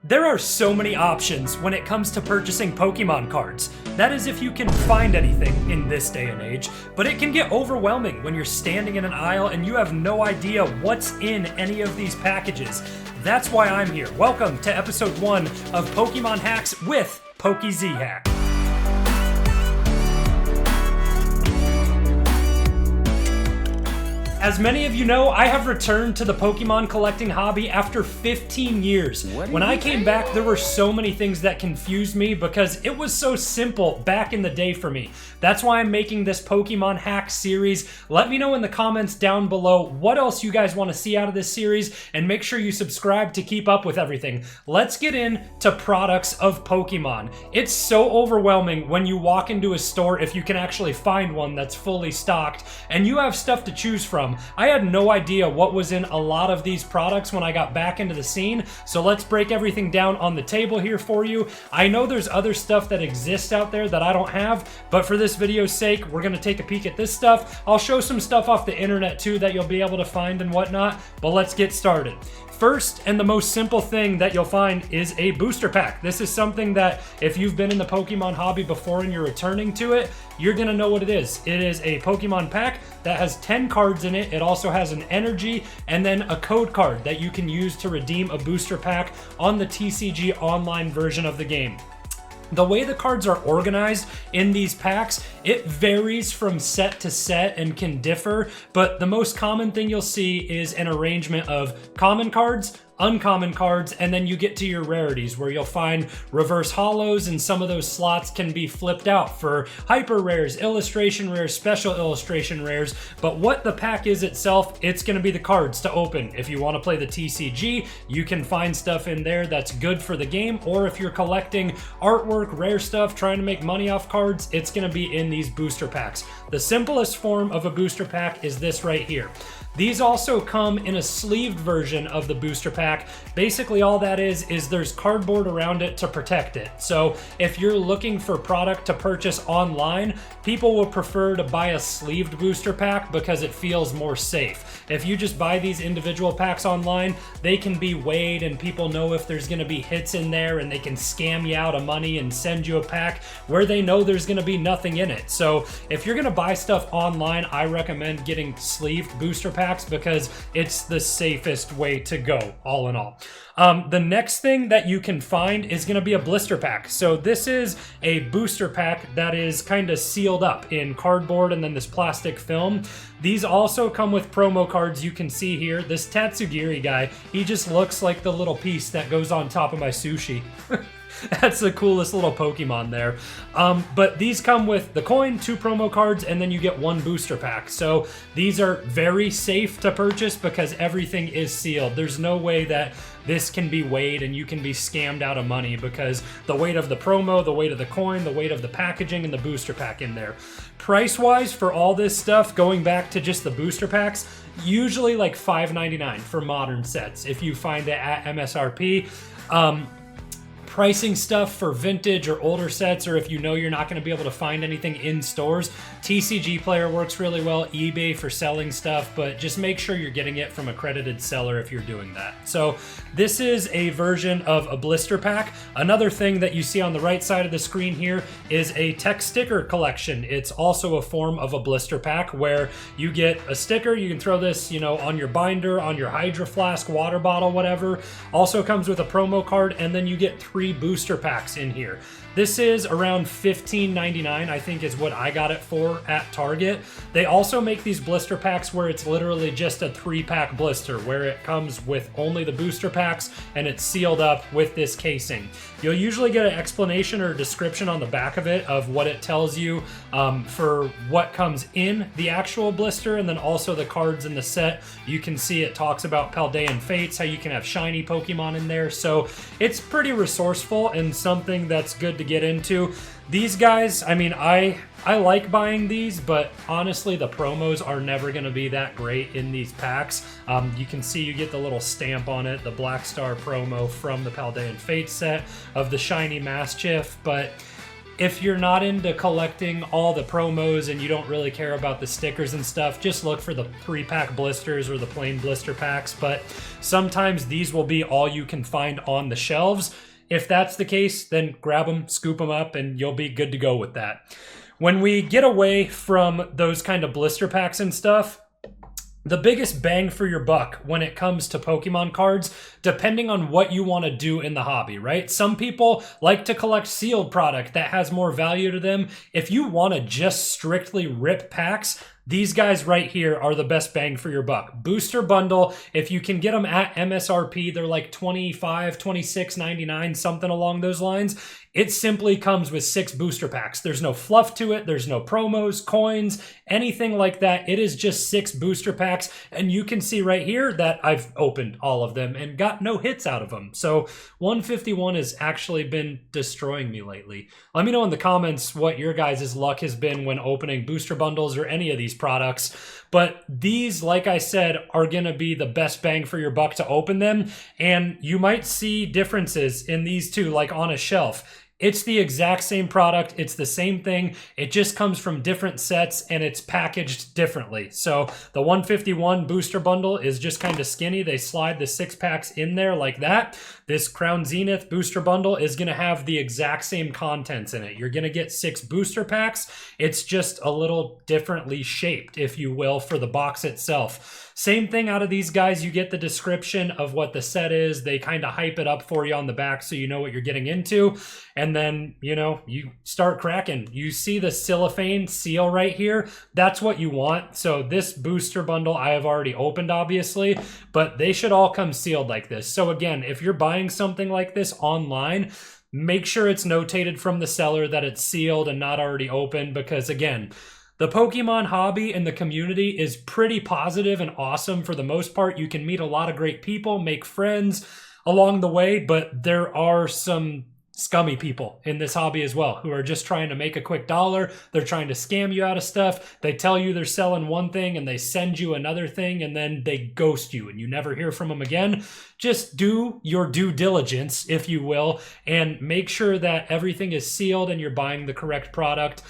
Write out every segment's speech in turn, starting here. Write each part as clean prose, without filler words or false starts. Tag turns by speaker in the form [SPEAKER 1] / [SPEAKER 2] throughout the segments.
[SPEAKER 1] There are so many options when it comes to purchasing Pokemon cards. That is if you can find anything in this day and age, but it can get overwhelming when you're standing in an aisle and you have no idea what's in any of these packages. That's why I'm here. Welcome to episode 1 of Pokémon Hacks with pokEZhack. As many of you know, I have returned to the Pokemon collecting hobby after 15 years. When I came back, there were so many things that confused me because it was so simple back in the day for me. That's why I'm making this Pokemon Hacks series. Let me know in the comments down below what else you guys want to see out of this series, and make sure you subscribe to keep up with everything. Let's get into products of Pokemon. It's so overwhelming when you walk into a store, if you can actually find one that's fully stocked, and you have stuff to choose from. I had no idea what was in a lot of these products when I got back into the scene, so let's break everything down on the table here for you. I know there's other stuff that exists out there that I don't have, but for this video's sake, we're gonna take a peek at this stuff. I'll show some stuff off the internet too that you'll be able to find and whatnot, but let's get started. First, and the most simple thing that you'll find is a booster pack. This is something that if you've been in the Pokemon hobby before and you're returning to it, you're gonna know what it is. It is a Pokemon pack that has 10 cards in it. It also has an energy and then a code card that you can use to redeem a booster pack on the TCG online version of the game. The way the cards are organized in these packs, it varies from set to set and can differ, but the most common thing you'll see is an arrangement of common cards, uncommon cards, and then you get to your rarities where you'll find reverse holos, and some of those slots can be flipped out for hyper rares, illustration rares, special illustration rares. But what the pack is itself, it's going to be the cards to open. If you want to play the TCG, you can find stuff in there that's good for the game, or if you're collecting artwork, rare stuff, trying to make money off cards, it's going to be in these booster packs. The simplest form of a booster pack is this right here. These also come in a sleeved version of the booster pack. Basically all that is there's cardboard around it to protect it. So if you're looking for product to purchase online, people will prefer to buy a sleeved booster pack because it feels more safe. If you just buy these individual packs online, they can be weighed and people know if there's gonna be hits in there, and they can scam you out of money and send you a pack where they know there's gonna be nothing in it. So if you're gonna buy stuff online, I recommend getting sleeved booster packs because it's the safest way to go, all in all. The next thing that you can find is going to be a blister pack. So this is a booster pack that is kind of sealed up in cardboard and then this plastic film. These also come with promo cards. You can see here, this Tatsugiri guy, he just looks like the little piece that goes on top of my sushi. That's the coolest little Pokemon there. But these come with the coin, 2 promo cards, and then you get 1 booster pack. So these are very safe to purchase because everything is sealed. There's no way that this can be weighed and you can be scammed out of money because the weight of the promo, the weight of the coin, the weight of the packaging, and the booster pack in there. Price-wise for all this stuff, going back to just the booster packs, usually like $5.99 for modern sets if you find it at MSRP. Pricing stuff for vintage or older sets, or if you know you're not going to be able to find anything in stores, TCG Player works really well, eBay for selling stuff, but just make sure you're getting it from an accredited seller if you're doing that. So this is a version of a blister pack. Another thing that you see on the right side of the screen here is a tech sticker collection. It's also a form of a blister pack where you get a sticker. You can throw this, on your binder, on your Hydro Flask, water bottle, whatever. Also comes with a promo card, and then you get 3 booster packs in here. This is around $15.99, I think is what I got it for at Target. They also make these blister packs where it's literally just a 3-pack blister, where it comes with only the booster packs and it's sealed up with this casing. You'll usually get an explanation or a description on the back of it of what it tells you for what comes in the actual blister, and then also the cards in the set. You can see it talks about Paldean Fates, how you can have shiny Pokemon in there. So it's pretty resourceful and something that's good to get into. These guys, I mean, I like buying these, but honestly the promos are never going to be that great in these packs. You can see you get the little stamp on it, the Black Star promo from the Paldean Fate set of the shiny Mastiff, but If you're not into collecting all the promos and you don't really care about the stickers and stuff, just look for the 3-pack blisters or the plain blister packs. But sometimes these will be all you can find on the shelves. If that's the case, then grab them, scoop them up, and you'll be good to go with that. When we get away from those kind of blister packs and stuff, the biggest bang for your buck when it comes to Pokemon cards, depending on what you want to do in the hobby, right? Some people like to collect sealed product that has more value to them. If you want to just strictly rip packs, these guys right here are the best bang for your buck. Booster bundle, if you can get them at MSRP, they're like $25, $26.99, something along those lines. It simply comes with 6 booster packs. There's no fluff to it. There's no promos, coins, anything like that. It is just 6 booster packs. And you can see right here that I've opened all of them and got no hits out of them. So 151 has actually been destroying me lately. Let me know in the comments what your guys' luck has been when opening booster bundles or any of these products. But these, like I said, are going to be the best bang for your buck to open them. And you might see differences in these two, like on a shelf. It's the exact same product. It's the same thing. It just comes from different sets and it's packaged differently. So the 151 booster bundle is just kind of skinny. They slide the 6 packs in there like that. This Crown Zenith booster bundle is going to have the exact same contents in it. You're going to get 6 booster packs. It's just a little differently shaped, if you will, for the box itself. Same thing out of these guys. You get the description of what the set is. They kind of hype it up for you on the back so you know what you're getting into. And then, you know, you start cracking. You see the cellophane seal right here. That's what you want. So this booster bundle I have already opened, obviously, but they should all come sealed like this. So again, if you're buying something like this online, make sure it's notated from the seller that it's sealed and not already opened, because again, the Pokemon hobby and the community is pretty positive and awesome for the most part. You can meet a lot of great people, make friends along the way, but there are some scummy people in this hobby as well who are just trying to make a quick dollar. They're trying to scam you out of stuff. They tell you they're selling one thing and they send you another thing and then they ghost you and you never hear from them again. Just do your due diligence, if you will, and make sure that everything is sealed and you're buying the correct product.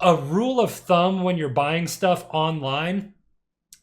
[SPEAKER 1] A rule of thumb when you're buying stuff online,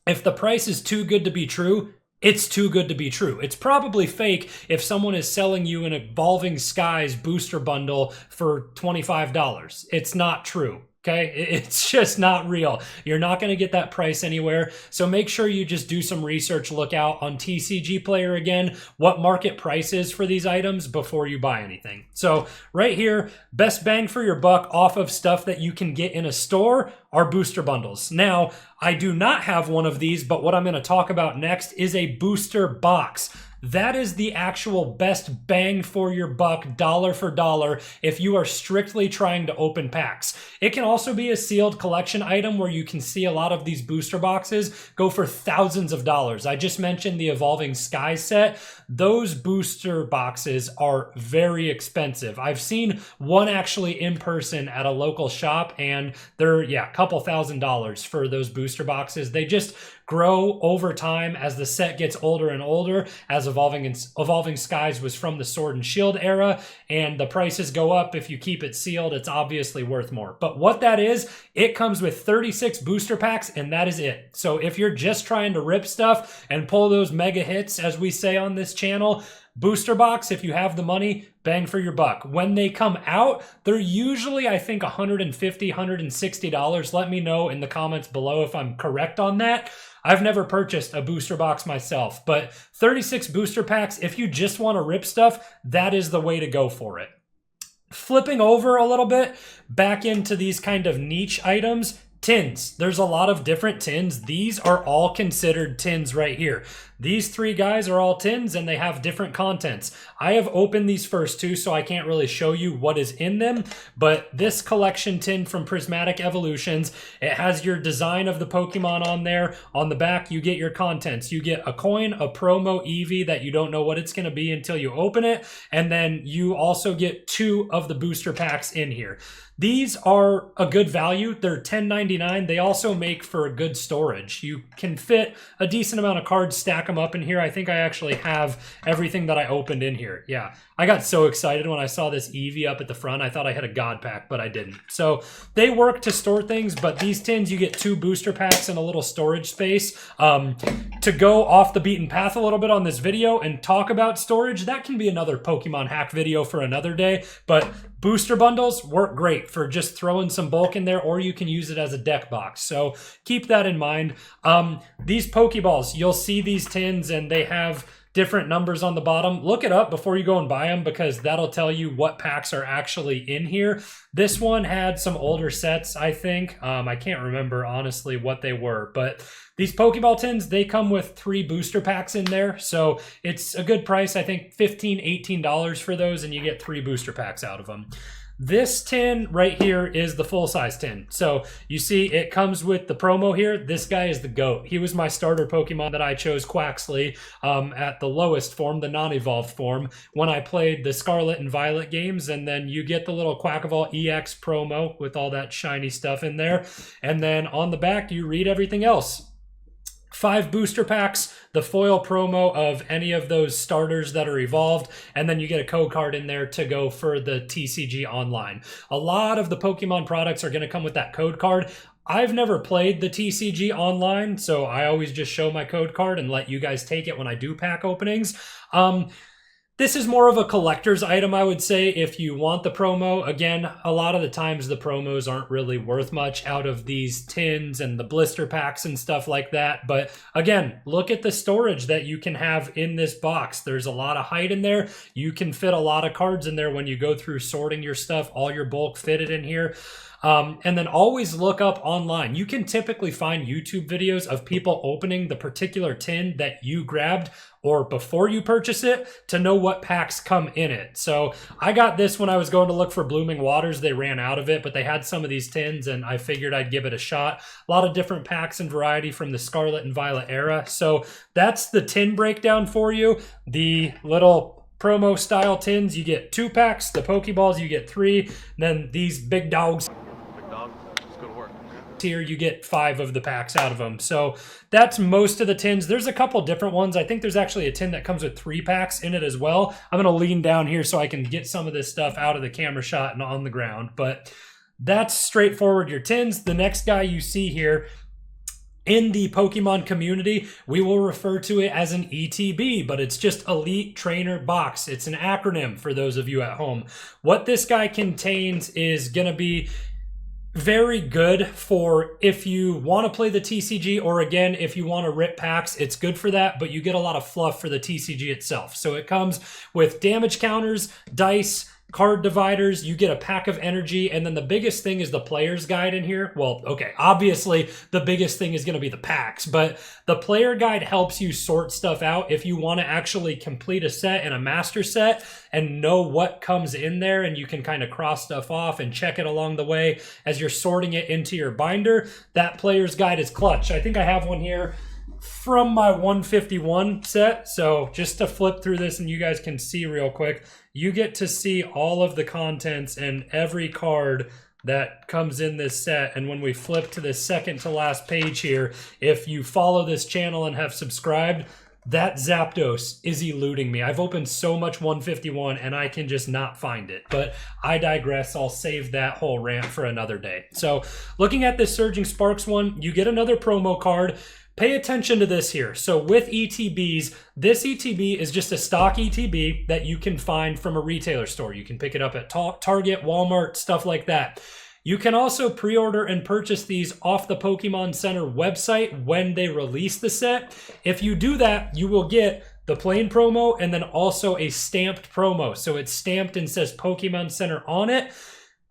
[SPEAKER 1] if the price is too good to be true, it's too good to be true. It's probably fake if someone is selling you an Evolving Skies booster bundle for $25. It's not true. Okay, it's just not real. You're not going to get that price anywhere. So make sure you just do some research. Look out on TCG Player again, what market price is for these items before you buy anything. So right here, best bang for your buck off of stuff that you can get in a store are booster bundles. Now, I do not have one of these, but what I'm going to talk about next is a booster box. That is the actual best bang for your buck, dollar for dollar, if you are strictly trying to open packs. It can also be a sealed collection item where you can see a lot of these booster boxes go for thousands of dollars. I just mentioned the Evolving Skies set. Those booster boxes are very expensive. I've seen one actually in person at a local shop and they're, a couple $1,000s for those booster boxes. They just grow over time as the set gets older and older, as Evolving Skies was from the Sword and Shield era, and the prices go up. If you keep it sealed, it's obviously worth more. But what that is, it comes with 36 booster packs, and that is it. So if you're just trying to rip stuff and pull those mega hits, as we say on this channel, booster box, if you have the money, bang for your buck. When they come out, they're usually, I think, $150, $160. Let me know in the comments below if I'm correct on that. I've never purchased a booster box myself, but 36 booster packs, if you just want to rip stuff, that is the way to go for it. Flipping over a little bit, back into these kind of niche items, tins. There's a lot of different tins. These are all considered tins right here. These 3 guys are all tins and they have different contents. I have opened these first 2, so I can't really show you what is in them, but this collection tin from Prismatic Evolutions, it has your design of the Pokemon on there. On the back, you get your contents. You get a coin, a promo Eevee that you don't know what it's going to be until you open it, and then you also get 2 of the booster packs in here. These are a good value. They're $10.99. They also make for a good storage. You can fit a decent amount of cards, stack them up in here. I think I actually have everything that I opened in here. Yeah, I got so excited when I saw this Eevee up at the front. I thought I had a God pack, but I didn't. So they work to store things, but these tins, you get 2 booster packs and a little storage space. To go off the beaten path a little bit on this video and talk about storage, that can be another Pokemon hack video for another day, but booster bundles work great for just throwing some bulk in there, or you can use it as a deck box. So keep that in mind. These Pokeballs, you'll see these tins and they have different numbers on the bottom. Look it up before you go and buy them, because that'll tell you what packs are actually in here. This one had some older sets, I think. I can't remember honestly what they were, but these Pokeball tins, they come with 3 booster packs in there. So it's a good price. I think $15, $18 for those, and you get 3 booster packs out of them. This tin right here is the full-size tin. So you see it comes with the promo here. This guy is the GOAT. He was my starter Pokemon that I chose, Quaxley, at the lowest form, the non-evolved form, when I played the Scarlet and Violet games. And then you get the little Quackball EX promo with all that shiny stuff in there. And then on the back, you read everything else. 5 booster packs, the foil promo of any of those starters that are evolved, and then you get a code card in there to go for the TCG online. A lot of the Pokemon products are going to come with that code card. I've never played the TCG online, so I always just show my code card and let you guys take it when I do pack openings. This is more of a collector's item, I would say, if you want the promo. Again, a lot of the times the promos aren't really worth much out of these tins and the blister packs and stuff like that. But again, look at the storage that you can have in this box. There's a lot of height in there. You can fit a lot of cards in there when you go through sorting your stuff, all your bulk fitted in here. And then always look up online. You can typically find YouTube videos of people opening the particular tin that you grabbed or before you purchase it to know what packs come in it. So I got this when I was going to look for Blooming Waters. They ran out of it, but they had some of these tins and I figured I'd give it a shot. A lot of different packs and variety from the Scarlet and Violet era. So that's the tin breakdown for you. The little promo style tins, you get 2 packs. The Pokeballs, you get 3. Then these big dogs here, you get 5 of the packs out of them. So that's most of the tins. There's a couple different ones. I think there's actually a tin that comes with 3 packs in it as well. I'm going to lean down here so I can get some of this stuff out of the camera shot and on the ground. But that's straightforward your tins. The next guy you see here, in the Pokemon community, we will refer to it as an ETB, but it's just Elite Trainer Box. It's an acronym for those of you at home. What this guy contains is going to be very good for if you want to play the TCG, or again, if you want to rip packs, it's good for that, but you get a lot of fluff for the TCG itself. So it comes with damage counters, dice, card dividers, you get a pack of energy, and then the biggest thing is the player's guide in here. Well, okay, obviously the biggest thing is going to be the packs, but the player guide helps you sort stuff out if you want to actually complete a set and a master set and know what comes in there, and you can kind of cross stuff off and check it along the way as you're sorting it into your binder. That player's guide is clutch. I think I have one here from my 151 set. So just to flip through this and you guys can see real quick, you get to see all of the contents and every card that comes in this set. And when we flip to the second to last page here, if you follow this channel and have subscribed, that Zapdos is eluding me. I've opened so much 151 and I can just not find it. But I digress. I'll save that whole rant for another day. So looking at this Surging Sparks one, you get another promo card. Pay attention to this here. So with ETBs, this ETB is just a stock ETB that you can find from a retailer store. You can pick it up at Target, Walmart, stuff like that. You can also pre-order and purchase these off the Pokemon Center website when they release the set. If you do that, you will get the plain promo and then also a stamped promo. So it's stamped and says Pokemon Center on it.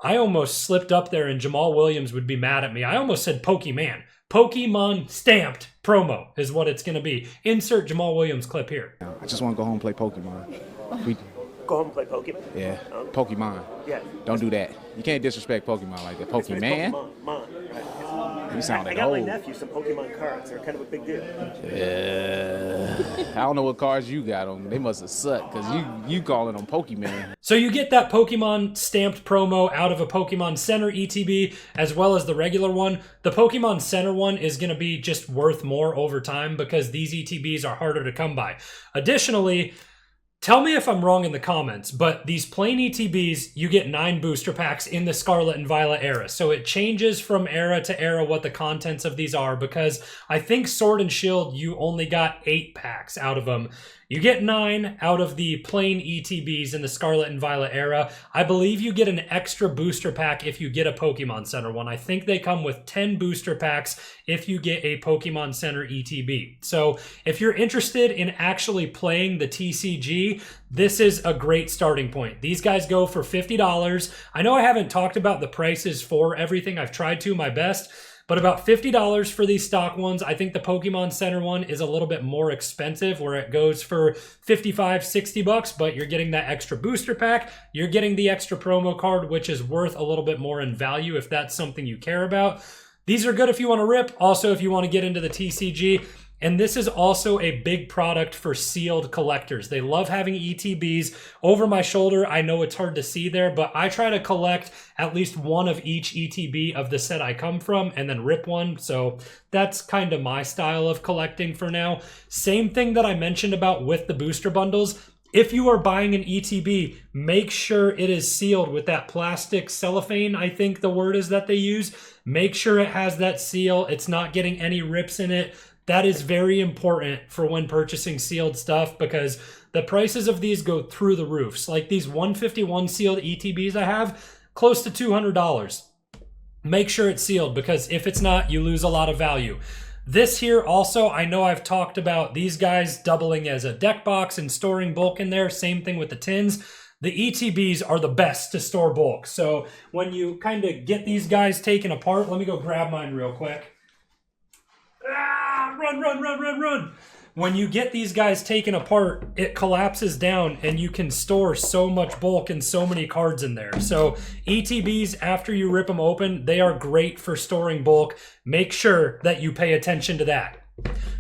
[SPEAKER 1] I almost slipped up there and Jamal Williams would be mad at me. I almost said Pokemon. Pokemon stamped promo is what it's going to be. Insert Jamal Williams clip here.
[SPEAKER 2] I just want to go home and play Pokemon.
[SPEAKER 3] Go home and play Pokemon?
[SPEAKER 2] Yeah, Pokemon.
[SPEAKER 3] Yeah.
[SPEAKER 2] Don't do that. You can't disrespect Pokemon like that. Pokemon.
[SPEAKER 3] Pokemon.
[SPEAKER 2] You sound
[SPEAKER 3] I
[SPEAKER 2] like
[SPEAKER 3] got my
[SPEAKER 2] old.
[SPEAKER 3] nephew some Pokemon cards. They're kind of a big deal.
[SPEAKER 2] I don't know what cards you got on. They must have sucked because you calling them Pokemon.
[SPEAKER 1] So you get that Pokemon stamped promo out of a Pokemon Center ETB as well as the regular one. The Pokemon Center one is going to be just worth more over time because these ETBs are harder to come by. Additionally, tell me if I'm wrong in the comments, but these plain ETBs, you get 9 booster packs in the Scarlet and Violet era. So it changes from era to era what the contents of these are, because I think Sword and Shield, you only got 8 packs out of them. You get 9 out of the plain ETBs in the Scarlet and Violet era. I believe you get an extra booster pack if you get a Pokemon Center one. I think they come with 10 booster packs if you get a Pokemon Center ETB. So if you're interested in actually playing the TCG, this is a great starting point. These guys go for $50. I know I haven't talked about the prices for everything. I've tried to my best. But about $50 for these stock ones. I think the Pokemon Center one is a little bit more expensive, where it goes for $55, $60, but you're getting that extra booster pack. You're getting the extra promo card, which is worth a little bit more in value if that's something you care about. These are good if you want to rip. Also, if you want to get into the TCG. And this is also a big product for sealed collectors. They love having ETBs over my shoulder. I know it's hard to see there, but I try to collect at least one of each ETB of the set I come from and then rip one. So that's kind of my style of collecting for now. Same thing that I mentioned about with the booster bundles. If you are buying an ETB, make sure it is sealed with that plastic cellophane, I think the word is that they use. Make sure it has that seal. It's not getting any rips in it. That is very important for when purchasing sealed stuff, because the prices of these go through the roofs. Like these 151 sealed ETBs I have, close to $200. Make sure it's sealed, because if it's not, you lose a lot of value. This here also, I know I've talked about these guys doubling as a deck box and storing bulk in there. Same thing with the tins. The ETBs are the best to store bulk. So when you kind of get these guys taken apart, let me go grab mine real quick. Run. When you get these guys taken apart, it collapses down and you can store so much bulk and so many cards in there. So ETBs, after you rip them open, they are great for storing bulk. Make sure that you pay attention to that.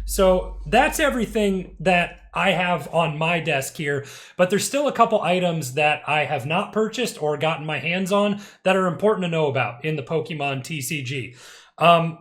[SPEAKER 1] So that's everything that I have on my desk here, but there's still a couple items that I have not purchased or gotten my hands on that are important to know about in the Pokemon TCG.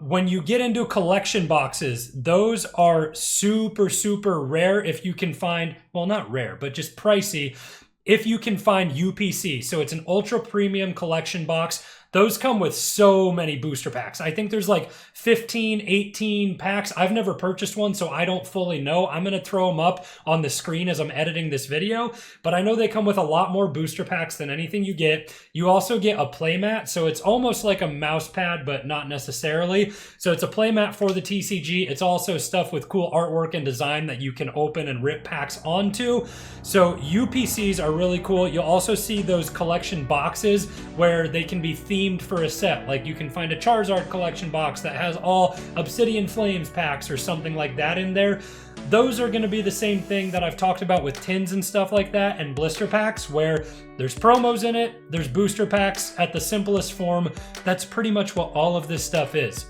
[SPEAKER 1] When you get into collection boxes, those are super, super rare if you can find, well, not rare, but just pricey if you can find UPC. So it's an ultra premium collection box. Those come with so many booster packs. I think there's like 15, 18 packs. I've never purchased one, so I don't fully know. I'm going to throw them up on the screen as I'm editing this video, but I know they come with a lot more booster packs than anything you get. You also get a playmat, so it's almost like a mouse pad, but not necessarily. So it's a playmat for the TCG. It's also stuff with cool artwork and design that you can open and rip packs onto. So UPCs are really cool. You'll also see those collection boxes where they can be themed for a set. Like you can find a Charizard collection box that has all Obsidian Flames packs or something like that in there. Those are going to be the same thing that I've talked about with tins and stuff like that and blister packs, where there's promos in it, there's booster packs at the simplest form. That's pretty much what all of this stuff is.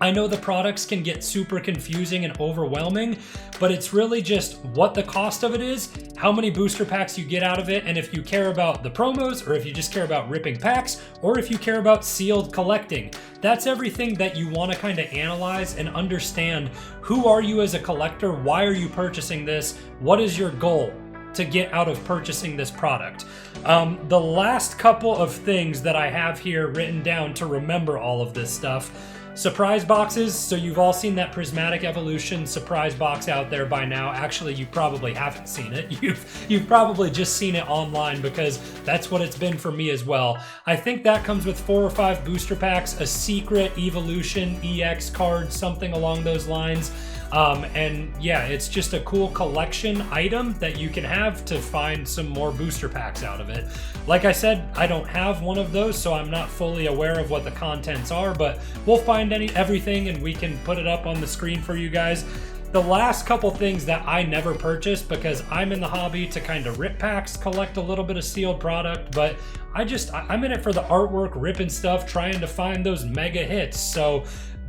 [SPEAKER 1] I know the products can get super confusing and overwhelming, but it's really just what the cost of it is, how many booster packs you get out of it, and if you care about the promos, or if you just care about ripping packs, or if you care about sealed collecting. That's everything that you want to kind of analyze and understand. Who are you as a collector? Why are you purchasing this? What is your goal to get out of purchasing this product? The last couple of things that I have here written down to remember all of this stuff. Surprise boxes. So you've all seen that Prismatic Evolution surprise box out there by now. Actually, you probably haven't seen it. You've probably just seen it online, because that's what it's been for me as well. I think that comes with 4 or 5 booster packs, a secret Evolution EX card, something along those lines. And yeah, it's just a cool collection item that you can have to find some more booster packs out of it. Like I said, I don't have one of those, so I'm not fully aware of what the contents are, but we'll find everything and we can put it up on the screen for you guys. The last couple things that I never purchased, because I'm in the hobby to kind of rip packs, collect a little bit of sealed product, but I'm in it for the artwork, ripping stuff, trying to find those mega hits. So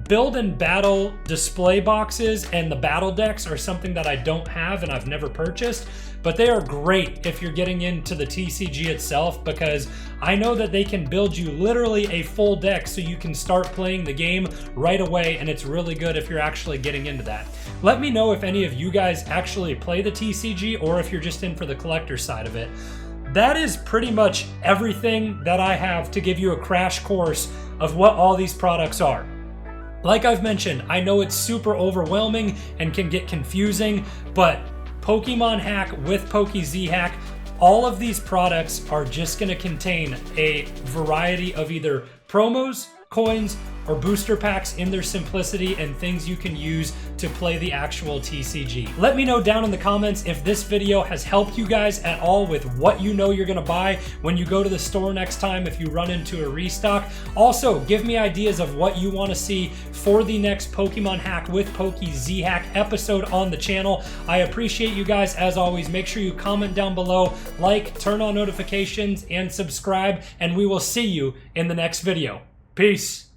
[SPEAKER 1] build and battle display boxes and the battle decks are something that I don't have and I've never purchased, but they are great if you're getting into the TCG itself, because I know that they can build you literally a full deck so you can start playing the game right away, and it's really good if you're actually getting into that. Let me know if any of you guys actually play the TCG or if you're just in for the collector side of it. That is pretty much everything that I have to give you a crash course of what all these products are. Like I've mentioned, I know it's super overwhelming and can get confusing, but Pokemon Hack with pokEZhack, all of these products are just going to contain a variety of either promos, coins, or booster packs in their simplicity and things you can use to play the actual TCG. Let me know down in the comments if this video has helped you guys at all with what you know you're gonna buy when you go to the store next time if you run into a restock. Also, give me ideas of what you want to see for the next Pokemon Hack with pokEZhack episode on the channel. I appreciate you guys as always. Make sure you comment down below, like, turn on notifications, and subscribe, and we will see you in the next video. Peace.